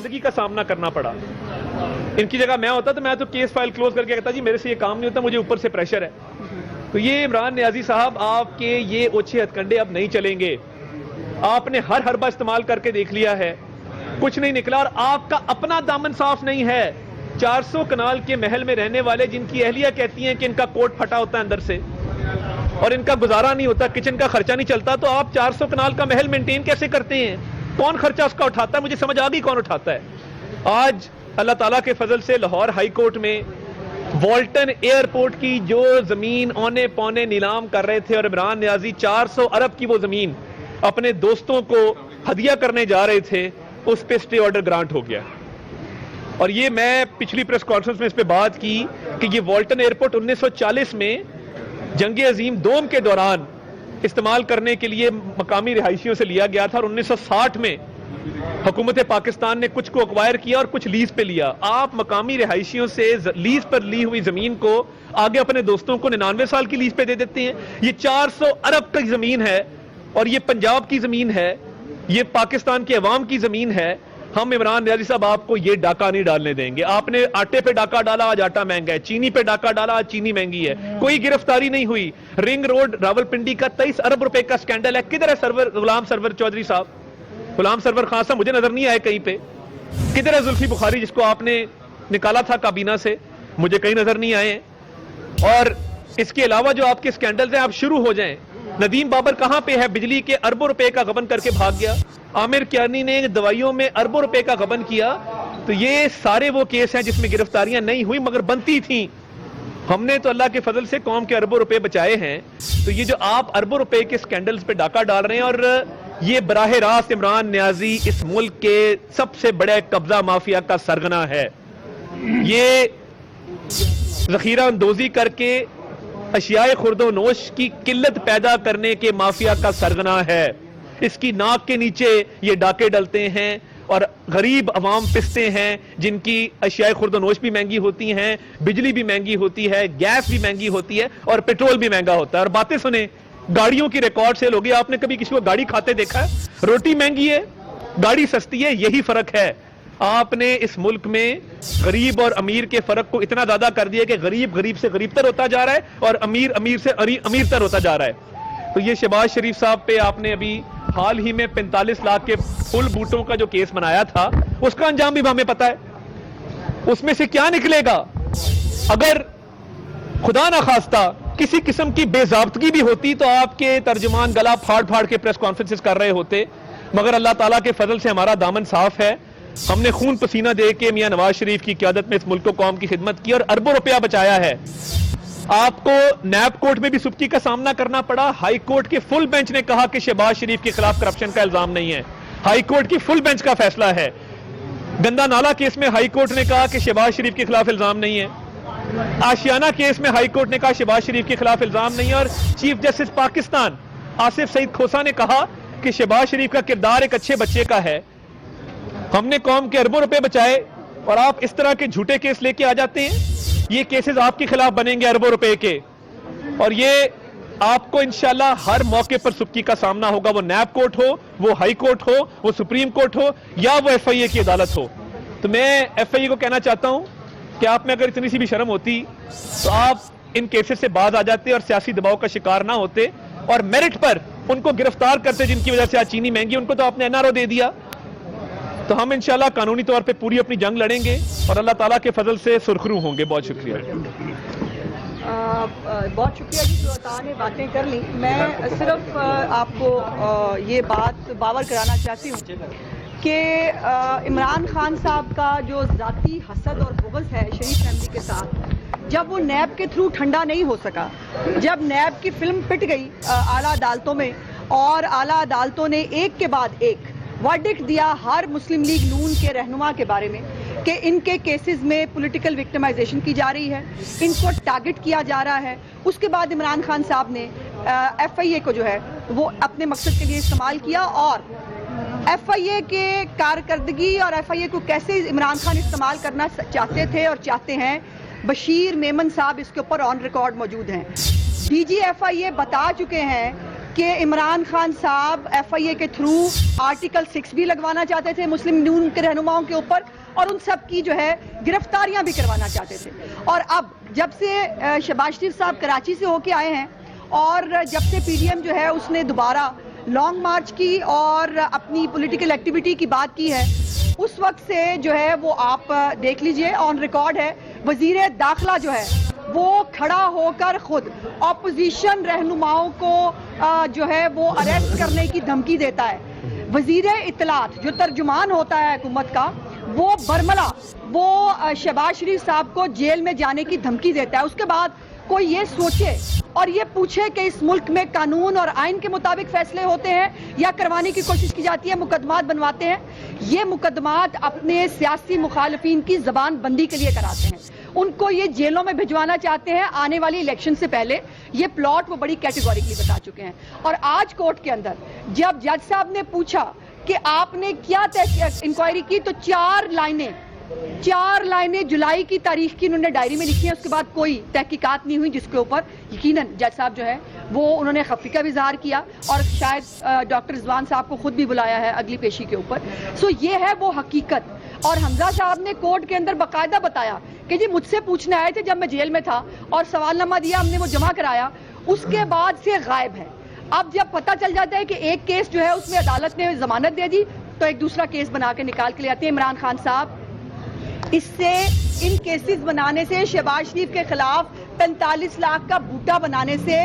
شرمندگی کا سامنا کرنا پڑا. ان کی جگہ میں ہوتا تو میں تو کیس فائل کلوز کر کے کہتا جی میرے سے یہ کام نہیں ہوتا, مجھے اوپر سے پریشر ہے. تو یہ عمران نیازی صاحب آپ کے یہ اوچھے ہتھ کنڈے اب نہیں چلیں گے. آپ نے ہر حربہ استعمال کر کے دیکھ لیا ہے, کچھ نہیں نکلا, اور آپ کا اپنا دامن صاف نہیں ہے. 400 کنال کے محل میں رہنے والے جن کی اہلیہ کہتی ہیں کہ ان کا کوٹ پھٹا ہوتا ہے اندر سے اور ان کا گزارا نہیں ہوتا, کچن کا خرچہ نہیں چلتا, تو آپ 400 کنال کا محل مینٹین کیسے کرتے ہیں؟ کون خرچہ اس کا اٹھاتا ہے؟ مجھے سمجھ آ گئی کون اٹھاتا ہے. آج اللہ تعالیٰ کے فضل سے لاہور ہائی کورٹ میں والٹن ایئرپورٹ کی جو زمین اونے پونے نیلام کر رہے تھے اور عمران نیازی 400 ارب کی وہ زمین اپنے دوستوں کو ہدیہ کرنے جا رہے تھے, اس پہ اسٹے آرڈر گرانٹ ہو گیا. اور یہ میں پچھلی پریس کانفرنس میں اس پہ بات کی کہ یہ والٹن ایئرپورٹ 1940 میں جنگ عظیم دوم کے دوران استعمال کرنے کے لیے مقامی رہائشیوں سے لیا گیا تھا, اور 1960 میں حکومت پاکستان نے کچھ کو ایکوائر کیا اور کچھ لیز پہ لیا. آپ مقامی رہائشیوں سے لیز پر لی ہوئی زمین کو آگے اپنے دوستوں کو 99 سال کی لیز پہ دے دیتے ہیں. یہ 400 ارب کی زمین ہے, اور یہ پنجاب کی زمین ہے, یہ پاکستان کے عوام کی زمین ہے. ہم عمران نیازی صاحب آپ کو یہ ڈاکہ نہیں ڈالنے دیں گے. آپ نے آٹے پہ ڈاکہ ڈالا, آج آٹا مہنگا ہے. چینی پہ ڈاکہ ڈالا, آج چینی مہنگی ہے. کوئی گرفتاری نہیں ہوئی. رنگ روڈ راولپنڈی کا 23 ارب روپے کا سکینڈل ہے. کدھر ہے غلام سرور چودھری صاحب, غلام سرور خان صاحب؟ مجھے نظر نہیں آئے کہیں پہ. کدھر ہے زلفی بخاری جس کو آپ نے نکالا تھا کابینہ سے؟ مجھے کہیں نظر نہیں آئے ہیں. اور اس کے علاوہ جو آپ کے سکینڈلز ہیں, آپ شروع ہو جائیں. ندیم بابر کہاں پہ ہے؟ بجلی کے اربوں روپے کا غبن کر کے بھاگ گیا. عامر کیانی نے دوائیوں میں اربوں روپے کا غبن کیا. تو یہ سارے وہ کیس ہیں جس میں گرفتاریاں نہیں ہوئی مگر بنتی تھیں. ہم نے تو اللہ کے فضل سے قوم کے اربوں روپے بچائے ہیں. تو یہ جو آپ اربوں روپے کے سکینڈلز پہ ڈاکہ ڈال رہے ہیں, اور یہ براہ راست عمران نیازی اس ملک کے سب سے بڑے قبضہ مافیا کا سرغنہ ہے. یہ ذخیرہ اندوزی کر کے اشیاء خرد و نوش کی قلت پیدا کرنے کے مافیا کا سرغنہ ہے. اس کی ناک کے نیچے یہ ڈاکے ڈلتے ہیں, اور غریب عوام پستے ہیں جن کی اشیاء خرد و نوش بھی مہنگی ہوتی ہیں, بجلی بھی مہنگی ہوتی ہے, گیس بھی مہنگی ہوتی ہے, اور پیٹرول بھی مہنگا ہوتا ہے. اور باتیں سنیں, گاڑیوں کی ریکارڈ سیل ہوگی. آپ نے کبھی کسی کو گاڑی کھاتے دیکھا ہے؟ روٹی مہنگی ہے, گاڑی سستی ہے, یہی فرق ہے. آپ نے اس ملک میں غریب اور امیر کے فرق کو اتنا زیادہ کر دیا کہ غریب غریب سے غریب تر ہوتا جا رہا ہے, اور امیر امیر سے امیر تر ہوتا جا رہا ہے. تو یہ شہباز شریف صاحب پہ آپ نے ابھی حال ہی میں 45 لاکھ کے پھول بوٹوں کا جو کیس بنایا تھا, اس کا انجام بھی ہمیں پتا ہے. اس میں سے کیا نکلے گا؟ اگر خدا نہ خواستہ کسی قسم کی بے ضابطگی بھی ہوتی تو آپ کے ترجمان گلا پھاڑ پھاڑ کے پریس کانفرنسز کر رہے ہوتے, مگر اللہ تعالیٰ کے فضل سے ہمارا دامن صاف ہے. ہم نے خون پسینہ دے کے میاں نواز شریف کی قیادت میں اس ملک کو قوم کی خدمت کی اور اربوں روپیہ بچایا ہے. آپ کو نیب کورٹ میں بھی سبکی کا سامنا کرنا پڑا. ہائی کورٹ کے فل بینچ نے کہا کہ شہباز شریف کے خلاف کرپشن کا الزام نہیں ہے. ہائی کورٹ کی فل بینچ کا فیصلہ ہے. گندا نالا کیس میں ہائی کورٹ نے کہا کہ شہباز شریف کے خلاف الزام نہیں ہے. آشیانہ کیس میں ہائی کورٹ نے کہا شہباز شریف کے خلاف الزام نہیں ہے. اور چیف جسٹس پاکستان آصف سعید کھوسا نے کہا کہ شہباز شریف کا کردار ایک اچھے بچے کا ہے. ہم نے قوم کے اربوں روپے بچائے, اور آپ اس طرح کے جھوٹے کیس لے کے آ جاتے ہیں. یہ کیسز آپ کے خلاف بنیں گے اربوں روپے کے, اور یہ آپ کو انشاءاللہ ہر موقع پر سبکی کا سامنا ہوگا. وہ نیب کورٹ ہو, وہ ہائی کورٹ ہو, وہ سپریم کورٹ ہو, یا وہ ایف آئی اے کی عدالت ہو. تو میں ایف آئی اے کو کہنا چاہتا ہوں کہ آپ میں اگر اتنی سی بھی شرم ہوتی تو آپ ان کیسز سے باز آ جاتے اور سیاسی دباؤ کا شکار نہ ہوتے, اور میرٹ پر ان کو گرفتار کرتے جن کی وجہ سے آج چینی مہنگی. ان کو تو آپ نے این آر او دے دیا. تو ہم انشاءاللہ قانونی طور پہ پوری اپنی جنگ لڑیں گے, اور اللہ تعالیٰ کے فضل سے سرخرو ہوں گے. بہت شکریہ. بہت شکریہ جی, جو عطا نے باتیں کر لیں. میں صرف آپ کو یہ بات باور کرانا چاہتی ہوں کہ عمران خان صاحب کا جو ذاتی حسد اور بغض ہے شریف فیملی کے ساتھ, جب وہ نیب کے تھرو ٹھنڈا نہیں ہو سکا, جب نیب کی فلم پٹ گئی اعلیٰ عدالتوں میں, اور اعلیٰ عدالتوں نے ایک کے بعد ایک ورڈکٹ دیا ہر مسلم لیگ نون کے رہنما کے بارے میں کہ ان کے کیسز میں پولیٹیکل وکٹمائزیشن کی جا رہی ہے, ان کو ٹارگٹ کیا جا رہا ہے. اس کے بعد عمران خان صاحب نے ایف آئی اے کو جو ہے وہ اپنے مقصد کے لیے استعمال کیا, اور ایف آئی اے کے کارکردگی اور ایف آئی اے کو کیسے عمران خان استعمال کرنا چاہتے تھے اور چاہتے ہیں, بشیر میمن صاحب اس کے اوپر آن ریکارڈ موجود ہیں. ڈی جی ایف آئی اے بتا چکے ہیں کہ کہ عمران خان صاحب FIA کے تھرو آرٹیکل 6 بھی لگوانا چاہتے تھے مسلم نون کے رہنماؤں کے اوپر، اور ان سب کی جو ہے گرفتاریاں بھی کروانا چاہتے تھے. اور اب جب سے شہباز شریف صاحب کراچی سے ہو کے آئے ہیں اور جب سے PDM جو ہے اس نے دوبارہ لانگ مارچ کی اور اپنی پولیٹیکل ایکٹیویٹی کی بات کی ہے، اس وقت سے جو ہے وہ آپ دیکھ لیجئے آن ریکارڈ ہے، وزیر داخلہ جو ہے وہ کھڑا ہو کر خود اپوزیشن رہنماؤں کو جو ہے وہ اریسٹ کرنے کی دھمکی دیتا ہے. وزیر اطلاعات جو ترجمان ہوتا ہے حکومت کا، وہ برملا وہ شہباز شریف صاحب کو جیل میں جانے کی دھمکی دیتا ہے. اس کے بعد کوئی یہ سوچے اور یہ پوچھے کہ اس ملک میں قانون اور آئین کے مطابق فیصلے ہوتے ہیں یا کروانے کی کوشش کی جاتی ہے، مقدمات بنواتے ہیں. یہ مقدمات اپنے سیاسی مخالفین کی زبان بندی کے لیے کراتے ہیں، ان کو یہ جیلوں میں بھجوانا چاہتے ہیں آنے والی الیکشن سے پہلے. یہ پلاٹ وہ بڑی کیٹیگوریکلی بتا چکے ہیں. اور آج کورٹ کے اندر جب جج صاحب نے پوچھا کہ آپ نے کیا انکوائری کی، تو چار لائنیں جولائی کی تاریخ کی انہوں نے ڈائری میں لکھی ہیں. اس کے بعد کوئی تحقیقات نہیں ہوئی، جس کے اوپر یقیناً جج صاحب جو ہے وہ انہوں نے خفیہ کا بھی اظہار کیا اور شاید ڈاکٹر رضوان صاحب کو خود بھی بلایا ہے اگلی پیشی کے اوپر. یہ ہے وہ حقیقت. اور حمزہ صاحب نے کورٹ کے اندر باقاعدہ بتایا کہ جی مجھ سے پوچھنے آئے تھے جب میں جیل میں تھا اور سوال نامہ دیا، ہم نے وہ جمع کرایا، اس کے بعد سے غائب ہے. اب جب پتہ چل جاتا ہے کہ ایک کیس جو ہے اس میں عدالت نے ضمانت دے دی تو ایک دوسرا کیس بنا کے نکال کے لے آتے ہیں. عمران خان صاحب اس سے ان کیسز بنانے سے، شہباز شریف کے خلاف 45 لاکھ کا بوٹا بنانے سے،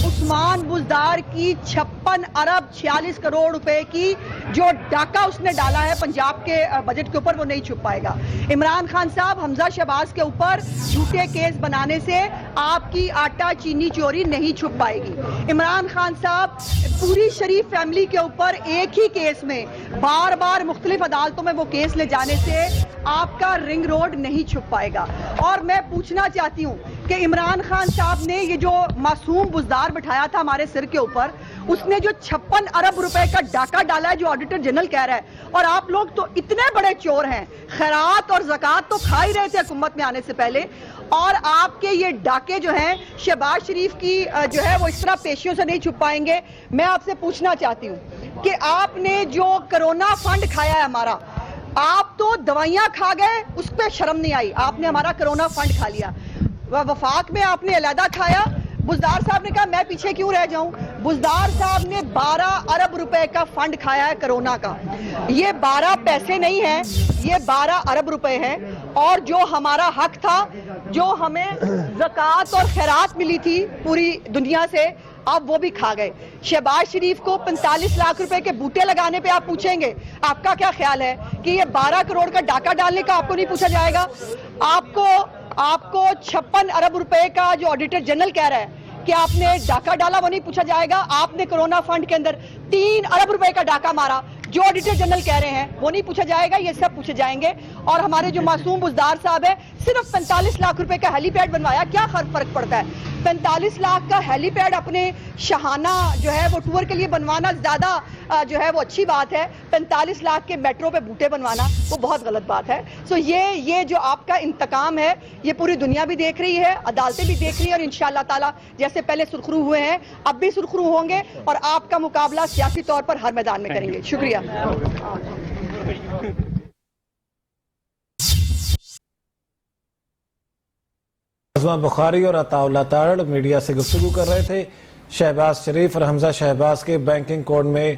عثمان بزدار کی 56 ارب 46 کروڑ روپے کی جو ڈاکہ اس نے ڈالا ہے پنجاب کے بجٹ کے اوپر، وہ نہیں چھپ پائے گا. عمران خان صاحب حمزہ شہباز کے اوپر جھوٹے کیس بنانے سے آپ کی آٹا چینی چوری نہیں چھپ پائے گی. عمران خان صاحب پوری شریف فیملی کے اوپر ایک ہی کیس میں بار بار مختلف عدالتوں میں وہ کیس لے جانے سے آپ کا رنگ روڈ نہیں چھپ پائے گا. اور میں پوچھنا چاہتی ہوں کہ عمران خان صاحب نے یہ جو معصوم بزدار بٹھایا تھا ہمارے سر کے اوپر، اس نے جو 56 ارب روپے کا ڈاکہ ڈالا ہے جو آڈیٹر جنرل کہہ رہا ہے، اور آپ لوگ تو اتنے بڑے چور ہیں، خیرات اور زکوٰۃ تو کھا ہی رہے تھے حکومت میں آنے سے پہلے، اور آپ کے یہ ڈاکے جو ہیں شہباز شریف کی جو ہے وہ اس طرح پیشیوں سے نہیں چھپ پائیں گے. میں آپ سے پوچھنا چاہتی ہوں کہ آپ نے جو کرونا فنڈ کھایا ہے ہمارا، آپ تو دوائیاں کھا گئے، اس پہ شرم نہیں آئی، آپ نے ہمارا کرونا فنڈ کھا لیا. وفاق میں آپ نے علیحدہ کھایا. بزدار صاحب نے کہا میں پیچھے کیوں رہ جاؤں. بزدار صاحب نے 12 ارب روپے کا فنڈ کھایا ہے کرونا کا. یہ 12 پیسے نہیں ہیں، یہ 12 ارب روپے ہیں. اور جو ہمارا حق تھا، جو ہمیں زکوٰۃ اور خیرات ملی تھی پوری دنیا سے، اب وہ بھی کھا گئے. شہباز شریف کو 45 لاکھ روپے کے بوٹے لگانے پہ آپ پوچھیں گے، آپ کا کیا خیال ہے کہ یہ 12 کروڑ کا ڈاکہ ڈالنے کا آپ کو نہیں پوچھا جائے گا؟ آپ کو 56 ارب روپے کا جو آڈیٹر جنرل کہہ رہا ہے کہ آپ نے ڈاکہ ڈالا، وہ نہیں پوچھا جائے گا؟ آپ نے کرونا فنڈ کے اندر 3 ارب روپے کا ڈاکہ مارا، جو آڈیٹر جنرل کہہ رہے ہیں وہ نہیں پوچھا جائے گا؟ یہ سب پوچھے جائیں گے. اور ہمارے جو معصوم بزدار صاحب ہے، صرف 45 لاکھ روپے کا ہیلی پیڈ بنوایا، کیا فرق پڑتا ہے؟ 45 لاکھ کا ہیلی پیڈ اپنے شاہانہ جو ہے وہ ٹور کے لیے بنوانا زیادہ جو ہے وہ اچھی بات ہے. 45 لاکھ کے میٹرو پہ بوٹے بنوانا وہ بہت غلط بات ہے. یہ جو آپ کا انتقام ہے، یہ پوری دنیا بھی دیکھ رہی ہے، عدالتیں بھی دیکھ رہی ہیں، اور انشاءاللہ تعالی جیسے پہلے سرخرو ہوئے ہیں اب بھی سرخرو ہوں گے، اور آپ کا مقابلہ سیاسی طور پر ہر میدان میں کریں گے. شکریہ. عظمہ بخاری اور عطا اللہ تارڑ میڈیا سے گفتگو کر رہے تھے. شہباز شریف اور حمزہ شہباز کے بینکنگ کوڈ میں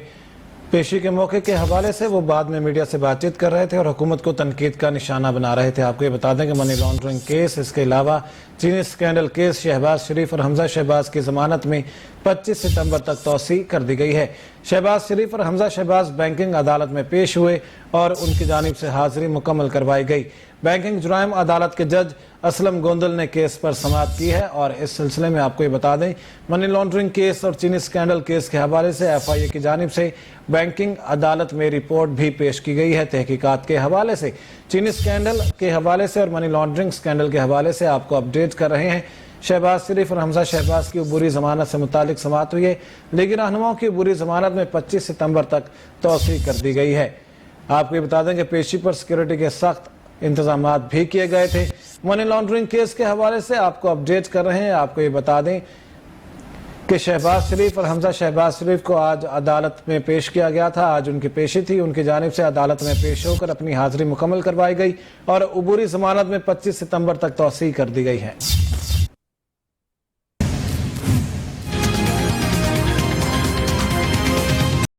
پیشی کے موقع کے حوالے سے وہ بعد میں میڈیا سے بات چیت کر رہے تھے اور حکومت کو تنقید کا نشانہ بنا رہے تھے. آپ کو یہ بتا دیں کہ منی لانڈرنگ کیس، اس کے علاوہ چینی اسکینڈل کیس، شہباز شریف اور حمزہ شہباز کی ضمانت میں 25 ستمبر تک توسیع کر دی گئی ہے. شہباز شریف اور حمزہ شہباز بینکنگ عدالت میں پیش ہوئے اور ان کی جانب سے حاضری مکمل کروائی گئی. بینکنگ جرائم عدالت کے جج اسلم گوندل نے کیس پر سماعت کی ہے، اور اس سلسلے میں آپ کو یہ بتا دیں منی لانڈرنگ کیس اور چینی اسکینڈل کیس کے حوالے سے FIA کی جانب سے بینکنگ عدالت میں رپورٹ بھی پیش کی گئی ہے. تحقیقات کے حوالے سے، چینی اسکینڈل کے حوالے سے اور منی لانڈرنگ اسکینڈل کے حوالے سے آپ کو اپڈیٹ کر رہے ہیں. شہباز شریف اور حمزہ شہباز کی عبوری ضمانت سے متعلق سماعت ہوئی ہے. لیگی رہنماؤں کی عبوری ضمانت میں 25 ستمبر تک توسیع کر دی گئی ہے. آپ کو یہ بتا دیں کہ پیشی پر سیکیورٹی کے سخت انتظامات بھی کیے گئے تھے. منی لانڈرنگ کیس کے حوالے سے آپ کو اپڈیٹ کر رہے ہیں. آپ کو یہ بتا دیں کہ شہباز شریف اور حمزہ شہباز شریف کو آج عدالت میں پیش کیا گیا تھا. آج ان کی پیشی تھی. ان کی جانب سے عدالت میں پیش ہو کر اپنی حاضری مکمل کروائی گئی اور عبوری ضمانت میں 25 ستمبر تک توسیع کر دی گئی ہے.